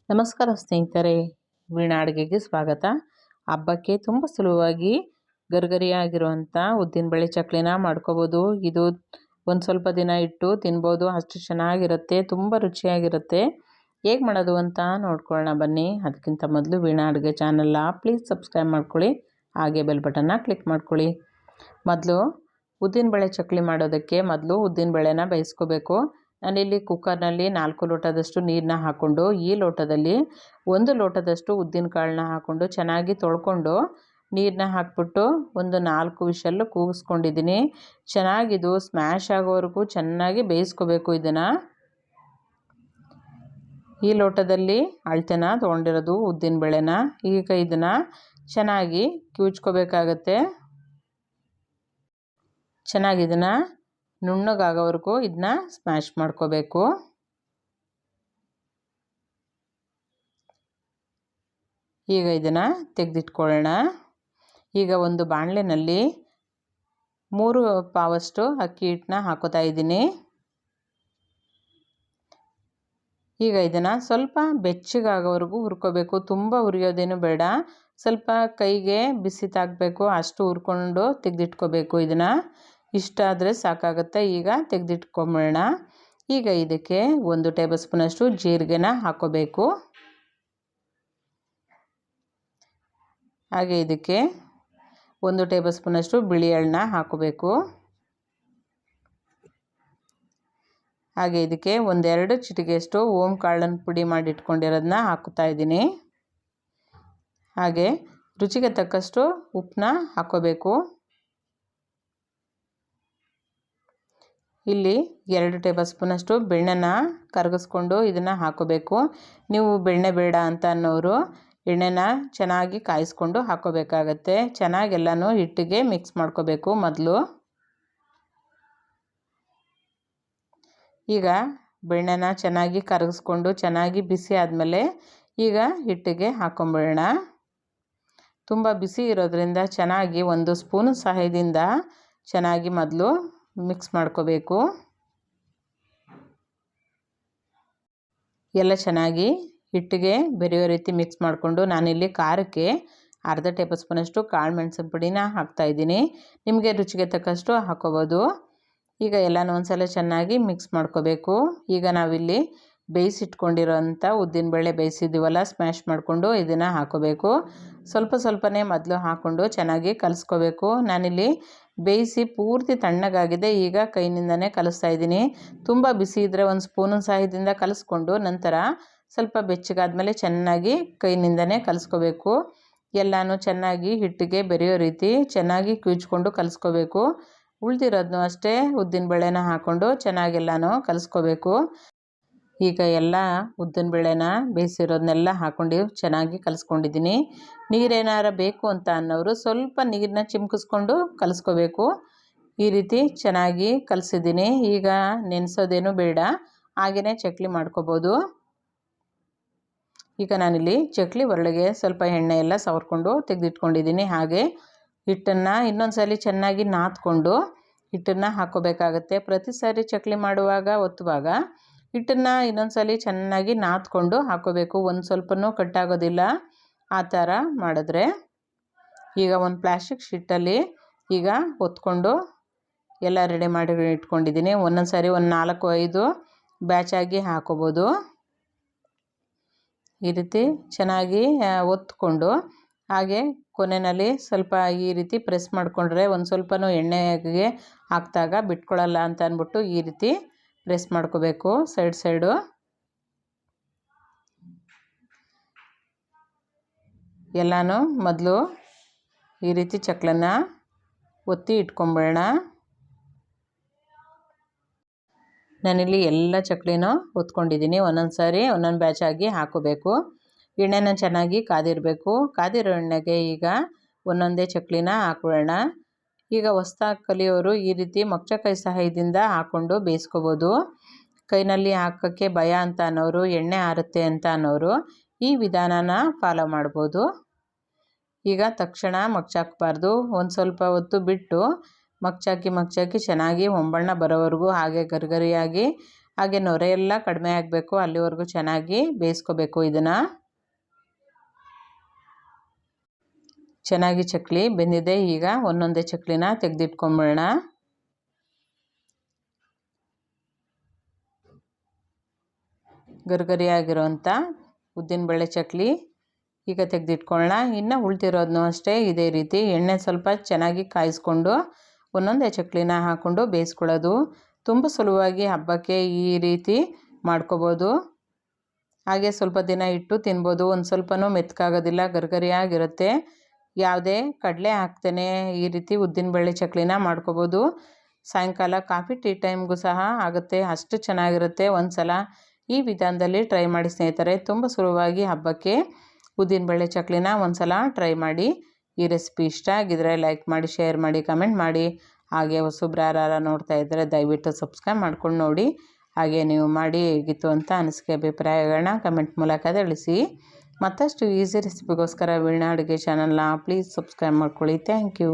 ನಮಸ್ಕಾರ ಸ್ನೇಹಿತರೆ, ವೀಣಾ ಅಡುಗೆಗೆ ಸ್ವಾಗತ. ಹಬ್ಬಕ್ಕೆ ತುಂಬ ಸುಲಭವಾಗಿ ಗರಿಗರಿಯಾಗಿರುವಂಥ ಉದ್ದಿನಬೇಳೆ ಚಕ್ಲಿನ ಮಾಡ್ಕೋಬೋದು. ಇದು ಒಂದು ಸ್ವಲ್ಪ ದಿನ ಇಟ್ಟು ತಿನ್ಬೋದು, ಅಷ್ಟು ಚೆನ್ನಾಗಿರುತ್ತೆ, ತುಂಬ ರುಚಿಯಾಗಿರುತ್ತೆ. ಹೇಗೆ ಮಾಡೋದು ಅಂತ ನೋಡ್ಕೊಳ್ಳೋಣ ಬನ್ನಿ. ಅದಕ್ಕಿಂತ ಮೊದಲು ವೀಣಾ ಅಡುಗೆ ಚಾನಲ್ನ ಪ್ಲೀಸ್ ಸಬ್ಸ್ಕ್ರೈಬ್ ಮಾಡ್ಕೊಳ್ಳಿ, ಹಾಗೆ ಬೆಲ್ ಬಟನ್ನ ಕ್ಲಿಕ್ ಮಾಡ್ಕೊಳ್ಳಿ. ಮೊದಲು ಉದ್ದಿನಬೇಳೆ ಚಕ್ಲಿ ಮಾಡೋದಕ್ಕೆ ಮೊದಲು ಉದ್ದಿನಬೇಳೆನ ಬೇಯಿಸ್ಕೋಬೇಕು. ನಾನಿಲ್ಲಿ ಕುಕ್ಕರ್ನಲ್ಲಿ 4 ಲೋಟದಷ್ಟು ನೀರನ್ನ ಹಾಕ್ಕೊಂಡು ಈ ಲೋಟದಲ್ಲಿ 1 ಲೋಟದಷ್ಟು ಉದ್ದಿನ ಕಾಳನ್ನ ಹಾಕ್ಕೊಂಡು ಚೆನ್ನಾಗಿ ತೊಳ್ಕೊಂಡು ನೀರನ್ನ ಹಾಕ್ಬಿಟ್ಟು ಒಂದು 4 ವಿಷಲ್ಲು ಕೂಗಿಸ್ಕೊಂಡಿದ್ದೀನಿ. ಚೆನ್ನಾಗಿದು ಸ್ಮ್ಯಾಶ್ ಆಗೋವರೆಗೂ ಚೆನ್ನಾಗಿ ಬೇಯಿಸ್ಕೋಬೇಕು. ಇದನ್ನು ಈ ಲೋಟದಲ್ಲಿ ಅಳತೆನ ತೊಗೊಂಡಿರೋದು ಉದ್ದಿನಬೇಳೆನ. ಈಗ ಇದನ್ನು ಚೆನ್ನಾಗಿ ಕಿವುಚ್ಕೋಬೇಕಾಗತ್ತೆ. ಚೆನ್ನಾಗಿ ಇದನ್ನು ನುಣ್ಣಗಾಗೋವರೆಗೂ ಇದನ್ನ ಸ್ಮ್ಯಾಶ್ ಮಾಡ್ಕೋಬೇಕು. ಈಗ ಇದನ್ನು ತೆಗೆದಿಟ್ಕೊಳ್ಳೋಣ. ಈಗ ಒಂದು ಬಾಣಲೆನಲ್ಲಿ 3 ಪಾವಷ್ಟು ಅಕ್ಕಿ ಹಿಟ್ಟನ್ನ ಹಾಕೋತಾ ಇದ್ದೀನಿ. ಈಗ ಇದನ್ನು ಸ್ವಲ್ಪ ಬೆಚ್ಚಗಾಗೋವರೆಗೂ ಹುರ್ಕೋಬೇಕು. ತುಂಬ ಹುರಿಯೋದೇನು ಬೇಡ, ಸ್ವಲ್ಪ ಕೈಗೆ ಬಿಸಿ ತಾಗಬೇಕು ಅಷ್ಟು ಹುರ್ಕೊಂಡು ತೆಗೆದಿಟ್ಕೋಬೇಕು. ಇದನ್ನು ಇಷ್ಟಾದರೆ ಸಾಕಾಗುತ್ತೆ. ಈಗ ತೆಗೆದಿಟ್ಕೊಂಬಿಡೋಣ. ಈಗ ಇದಕ್ಕೆ 1 ಟೇಬಲ್ ಸ್ಪೂನಷ್ಟು ಜೀರಿಗೆನ ಹಾಕೋಬೇಕು. ಹಾಗೆ ಇದಕ್ಕೆ 1 ಟೇಬಲ್ ಸ್ಪೂನಷ್ಟು ಬಿಳಿ ಎಳ್ಳನ್ನ ಹಾಕೋಬೇಕು. ಹಾಗೆ ಇದಕ್ಕೆ 1-2 ಚಿಟಿಕೆಯಷ್ಟು ಓಂ ಕಾಳನ್ನು ಪುಡಿ ಮಾಡಿ ಇಟ್ಕೊಂಡಿರೋದನ್ನ ಹಾಕೋತಾ ಇದ್ದೀನಿ. ಹಾಗೆ ರುಚಿಗೆ ತಕ್ಕಷ್ಟು ಉಪ್ಪನ್ನ ಹಾಕೋಬೇಕು. ಇಲ್ಲಿ 2 ಟೇಬಲ್ ಸ್ಪೂನಷ್ಟು ಬೆಣ್ಣೆನ ಕರಗಿಸ್ಕೊಂಡು ಇದನ್ನು ಹಾಕೋಬೇಕು. ನೀವು ಬೆಣ್ಣೆ ಬೇಡ ಅಂತ ಅನ್ನೋರು ಎಣ್ಣೆನ ಚೆನ್ನಾಗಿ ಕಾಯಿಸ್ಕೊಂಡು ಹಾಕೋಬೇಕಾಗತ್ತೆ. ಚೆನ್ನಾಗಿ ಎಲ್ಲನೂ ಹಿಟ್ಟಿಗೆ ಮಿಕ್ಸ್ ಮಾಡ್ಕೋಬೇಕು ಮೊದಲು. ಈಗ ಬೆಣ್ಣೆನ ಚೆನ್ನಾಗಿ ಕರಗಿಸ್ಕೊಂಡು ಚೆನ್ನಾಗಿ ಬಿಸಿ ಆದಮೇಲೆ ಈಗ ಹಿಟ್ಟಿಗೆ ಹಾಕೊಂಬಿಡೋಣ. ತುಂಬ ಬಿಸಿ ಇರೋದ್ರಿಂದ ಚೆನ್ನಾಗಿ 1 ಸ್ಪೂನ್ ಸಹಾಯದಿಂದ ಚೆನ್ನಾಗಿ ಮೊದಲು ಮಿಕ್ಸ್ ಮಾಡ್ಕೋಬೇಕು. ಎಲ್ಲ ಚೆನ್ನಾಗಿ ಹಿಟ್ಟಿಗೆ ಬೆರೆಯೋ ರೀತಿ ಮಿಕ್ಸ್ ಮಾಡಿಕೊಂಡು ನಾನಿಲ್ಲಿ ಖಾರಕ್ಕೆ 1/2 ಟೇಬಲ್ ಸ್ಪೂನಷ್ಟು ಕಾಳು ಮೆಣಸಿನ ಪುಡಿನ ಹಾಕ್ತಾಯಿದ್ದೀನಿ. ನಿಮಗೆ ರುಚಿಗೆ ತಕ್ಕಷ್ಟು ಹಾಕೋಬೋದು. ಈಗ ಎಲ್ಲನೂ ಒಂದ್ಸಲ ಚೆನ್ನಾಗಿ ಮಿಕ್ಸ್ ಮಾಡ್ಕೋಬೇಕು. ಈಗ ನಾವಿಲ್ಲಿ ಬೇಯಿಸಿಟ್ಕೊಂಡಿರೋಂಥ ಉದ್ದಿನಬೇಳೆ ಬೇಯಿಸಿದ್ದೀವಲ್ಲ, ಸ್ಮ್ಯಾಶ್ ಮಾಡಿಕೊಂಡು ಇದನ್ನು ಹಾಕೋಬೇಕು. ಸ್ವಲ್ಪ ಸ್ವಲ್ಪನೇ ಮೊದಲು ಹಾಕ್ಕೊಂಡು ಚೆನ್ನಾಗಿ ಕಲಿಸ್ಕೋಬೇಕು. ನಾನಿಲ್ಲಿ ಬೇಯಿಸಿ ಪೂರ್ತಿ ತಣ್ಣಗಾಗಿದೆ. ಈಗ ಕೈನಿಂದನೇ ಕಲಿಸ್ತಾ ಇದ್ದೀನಿ. ತುಂಬ ಬಿಸಿ ಇದ್ದರೆ 1 ಸ್ಪೂನಿನ ಸಹಾಯದಿಂದ ಕಲಿಸ್ಕೊಂಡು ನಂತರ ಸ್ವಲ್ಪ ಬೆಚ್ಚಗಾದ್ಮೇಲೆ ಚೆನ್ನಾಗಿ ಕೈನಿಂದನೇ ಕಲಿಸ್ಕೋಬೇಕು. ಎಲ್ಲನೂ ಚೆನ್ನಾಗಿ ಹಿಟ್ಟಿಗೆ ಬೆರೆಯೋ ರೀತಿ ಚೆನ್ನಾಗಿ ಕಿವುಚ್ಕೊಂಡು ಕಲಿಸ್ಕೋಬೇಕು. ಉಳಿದಿರೋದನ್ನು ಅಷ್ಟೇ ಉದ್ದಿನಬೇಳೆನ ಹಾಕ್ಕೊಂಡು ಚೆನ್ನಾಗೆಲ್ಲನೂ ಕಲಿಸ್ಕೋಬೇಕು. ಈಗ ಎಲ್ಲ ಉದ್ದಿನಬೇಳೆನ ಬೇಯಿಸಿರೋದನ್ನೆಲ್ಲ ಹಾಕ್ಕೊಂಡು ಚೆನ್ನಾಗಿ ಕಲಿಸ್ಕೊಂಡಿದ್ದೀನಿ. ನೀರೇನಾರ ಬೇಕು ಅಂತ ಅನ್ನೋರು ಸ್ವಲ್ಪ ನೀರನ್ನ ಚಿಮ್ಕಿಸ್ಕೊಂಡು ಕಲಿಸ್ಕೋಬೇಕು. ಈ ರೀತಿ ಚೆನ್ನಾಗಿ ಕಲಿಸಿದ್ದೀನಿ. ಈಗ ನೆನೆಸೋದೇನು ಬೇಡ, ಹಾಗೆಯೇ ಚಕ್ಲಿ ಮಾಡ್ಕೋಬೋದು. ಈಗ ನಾನಿಲ್ಲಿ ಚಕ್ಲಿ ಒರಳಿಗೆ ಸ್ವಲ್ಪ ಎಣ್ಣೆ ಎಲ್ಲ ಸವರ್ಕೊಂಡು ತೆಗೆದಿಟ್ಕೊಂಡಿದ್ದೀನಿ. ಹಾಗೆ ಹಿಟ್ಟನ್ನು ಇನ್ನೊಂದು ಸಲ ಚೆನ್ನಾಗಿ ನಾದ್ಕೊಂಡು ಹಿಟ್ಟನ್ನು ಹಾಕ್ಕೋಬೇಕಾಗತ್ತೆ. ಪ್ರತಿ ಸಾರಿ ಚಕ್ಲಿ ಮಾಡುವಾಗ ಒತ್ತುವಾಗ ಹಿಟ್ಟನ್ನು ಇನ್ನೊಂದು ಸಲ ಚೆನ್ನಾಗಿ ನಾದ್ಕೊಂಡು ಹಾಕ್ಕೋಬೇಕು. ಒಂದು ಸ್ವಲ್ಪನೂ ಕಟ್ಟಾಗೋದಿಲ್ಲ ಆ ಥರ ಮಾಡಿದ್ರೆ. ಈಗ ಒಂದು ಪ್ಲಾಸ್ಟಿಕ್ ಶೀಟಲ್ಲಿ ಈಗ ಒತ್ಕೊಂಡು ಎಲ್ಲ ರೆಡಿ ಮಾಡಿ ಇಟ್ಕೊಂಡಿದ್ದೀನಿ. ಒಂದೊಂದು ಸಾರಿ 4-5 ಬ್ಯಾಚಾಗಿ ಹಾಕೋಬೋದು. ಈ ರೀತಿ ಚೆನ್ನಾಗಿ ಒತ್ಕೊಂಡು ಹಾಗೆ ಕೊನೆಯಲ್ಲಿ ಸ್ವಲ್ಪ ಈ ರೀತಿ ಪ್ರೆಸ್ ಮಾಡಿಕೊಂಡ್ರೆ ಒಂದು ಸ್ವಲ್ಪನೂ ಎಣ್ಣೆಗೆ ಹಾಕಿದಾಗ ಬಿಟ್ಕೊಳ್ಳಲ್ಲ ಅಂತ ಅಂದ್ಬಿಟ್ಟು ಈ ರೀತಿ ಪ್ರೆಸ್ ಮಾಡ್ಕೋಬೇಕು ಸೈಡು. ಎಲ್ಲನೂ ಮೊದಲು ಈ ರೀತಿ ಚಕ್ಲನ್ನ ಒತ್ತಿ ಇಟ್ಕೊಂಬಿಡೋಣ. ನಾನಿಲ್ಲಿ ಎಲ್ಲ ಚಕ್ಲಿನೂ ಒತ್ಕೊಂಡಿದ್ದೀನಿ. ಒಂದೊಂದು ಸಾರಿ ಒಂದೊಂದು ಬ್ಯಾಚಾಗಿ ಹಾಕೋಬೇಕು. ಎಣ್ಣೆನ ಚೆನ್ನಾಗಿ ಕಾದಿರಬೇಕು. ಕಾದಿರೋ ಎಣ್ಣೆಗೆ ಈಗ ಒಂದೊಂದೇ ಚಕ್ಲಿನ ಹಾಕ್ಬಿಡೋಣ. ಈಗ ಹೊಸ್ದಾಗಿ ಕಲಿಯೋರು ಈ ರೀತಿ ಮೊಗಚಕೈ ಸಹಾಯದಿಂದ ಹಾಕ್ಕೊಂಡು ಬೇಯಿಸ್ಕೋಬೋದು. ಕೈನಲ್ಲಿ ಹಾಕೋಕ್ಕೆ ಭಯ ಅಂತ ಅನ್ನೋರು, ಎಣ್ಣೆ ಆರುತ್ತೆ ಅಂತ ಅನ್ನೋರು ಈ ವಿಧಾನನ ಫಾಲೋ ಮಾಡ್ಬೋದು. ಈಗ ತಕ್ಷಣ ಮಗ್ಚಾಕಬಾರ್ದು. ಒಂದು ಸ್ವಲ್ಪ ಹೊತ್ತು ಬಿಟ್ಟು ಮಗ್ಚಾಕಿ ಚೆನ್ನಾಗಿ ಹೊಂಬಣ್ಣ ಬರೋವರೆಗೂ ಹಾಗೆ ಗರಿಗರಿಯಾಗಿ ಹಾಗೆ ನೊರೆ ಎಲ್ಲ ಕಡಿಮೆ ಆಗಬೇಕು, ಅಲ್ಲಿವರೆಗೂ ಚೆನ್ನಾಗಿ ಬೇಯಿಸ್ಕೋಬೇಕು. ಇದನ್ನು ಚೆನ್ನಾಗಿ ಚಕ್ಲಿ ಬೆಂದಿದೆ. ಈಗ ಒಂದೊಂದೇ ಚಕ್ಲಿನ ತೆಗೆದಿಟ್ಕೊಂಬಿಡೋಣ. ಗರಿಗರಿಯಾಗಿರೋಂಥ ಉದ್ದಿನಬೇಳೆ ಚಕ್ಲಿ ಈಗ ತೆಗೆದಿಟ್ಕೊಳ್ಳೋಣ. ಇನ್ನು ಉಳ್ದಿರೋದನ್ನೂ ಅಷ್ಟೇ ಇದೇ ರೀತಿ ಎಣ್ಣೆ ಸ್ವಲ್ಪ ಚೆನ್ನಾಗಿ ಕಾಯಿಸ್ಕೊಂಡು ಒಂದೊಂದೇ ಚಕ್ಲಿನ ಹಾಕ್ಕೊಂಡು ಬೇಯಿಸ್ಕೊಳ್ಳೋದು. ತುಂಬ ಸುಲಭವಾಗಿ ಹಬ್ಬಕ್ಕೆ ಈ ರೀತಿ ಮಾಡ್ಕೋಬೋದು. ಹಾಗೆ ಸ್ವಲ್ಪ ದಿನ ಇಟ್ಟು ತಿನ್ಬೋದು. ಒಂದು ಸ್ವಲ್ಪನೂ ಮೆತ್ತಗಾಗೋದಿಲ್ಲ, ಗರಿಗರಿಯಾಗಿರುತ್ತೆ. ಯಾವುದೇ ಕಡಲೆ ಹಾಕ್ತೇನೆ ಈ ರೀತಿ ಉದ್ದಿನಬೇಳೆ ಚಕ್ಲಿನ ಮಾಡ್ಕೋಬೋದು. ಸಾಯಂಕಾಲ ಕಾಫಿ ಟೀ ಟೈಮ್ಗೂ ಸಹ ಆಗುತ್ತೆ, ಅಷ್ಟು ಚೆನ್ನಾಗಿರುತ್ತೆ. ಒಂದು ಸಲ ಈ ವಿಧಾನದಲ್ಲಿ ಟ್ರೈ ಮಾಡಿ ಸ್ನೇಹಿತರೆ. ತುಂಬ ಸುಲಭವಾಗಿ ಹಬ್ಬಕ್ಕೆ ಉದ್ದಿನಬೇಳೆ ಚಕ್ಲಿನ ಒಂದು ಸಲ ಟ್ರೈ ಮಾಡಿ. ಈ ರೆಸಿಪಿ ಇಷ್ಟ ಆಗಿದ್ರೆ ಲೈಕ್ ಮಾಡಿ, ಶೇರ್ ಮಾಡಿ, ಕಮೆಂಟ್ ಮಾಡಿ. ಹಾಗೆ ಹೊಸಬ್ರು ಯಾರು ನೋಡ್ತಾ ಇದ್ದರೆ ದಯವಿಟ್ಟು ಸಬ್ಸ್ಕ್ರೈಬ್ ಮಾಡ್ಕೊಂಡು ನೋಡಿ. ಹಾಗೆ ನೀವು ಮಾಡಿ ಹೇಗಿತ್ತು ಅಂತ ಅನಿಸಿಕೆ ಅಭಿಪ್ರಾಯಗಳನ್ನ ಕಮೆಂಟ್ ಮೂಲಕ ತಿಳಿಸಿ. ಮತ್ತಷ್ಟು ಈಸಿ ರೆಸಿಪಿಗೋಸ್ಕರ ವೀಣಾ ಅಡುಗೆ ಚಾನಲ್ನ ಪ್ಲೀಸ್ ಸಬ್ಸ್ಕ್ರೈಬ್ ಮಾಡ್ಕೊಳ್ಳಿ. Thank you.